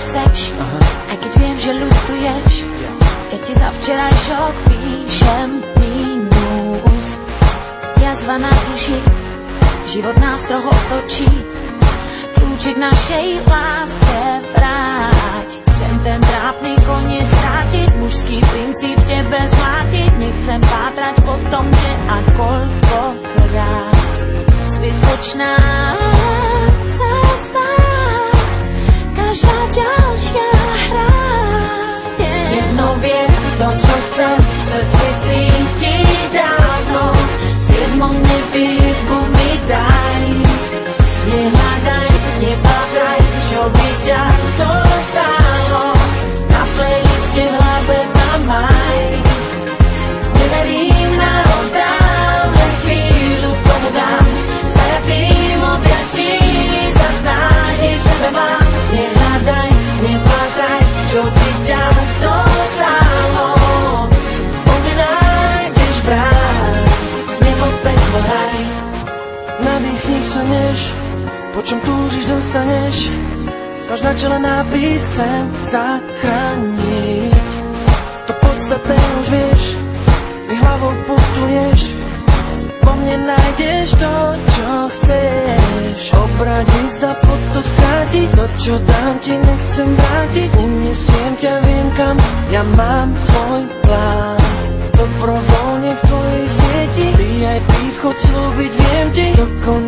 chceš, aj keď viem, že ľutuješ. Ja ti za včerajšok píšem mínus. Jazva na duši, život nás trochu otočí. Kľúčik našej láske vráť. Chcem ten trápny koniec vrátiť, mužský princíp v tebe zmlátiť. Nechcem pátrať po tom, kde a koľkokrát zbytočná sa stá každá ďalšia hra. Jedno viem, to čo chcem v srdci cítiť dávno. V 7. nebi izbu mi daj. Nehľadaj, nepátraj, čo by ťa to stálo. Na playliste v hlave tam maj. Neverím na oddám, len chvíľu tomu dám. Zajatým objatím zas nájdeš sebe mám. Nehľadaj, nepátraj, čo by ťa to stálo. Mne nájdeš vrát, nebo peklo raj. Nadýchni sa než, po čom túžiš dostaneš. Máš na čele nápis chcem zachrániť. To podstatné už vieš, mi hlavou putuješ. Po mne nájdeš to, čo chceš. Obrať zda pod to skrátiť. To, čo dám ti, nechcem vrátiť. Unesiem ťa, viem kam, ja mám svoj plán. Dobrovoľne v tvojej sieti VIP vchod slúbiť viem ti. Dokonale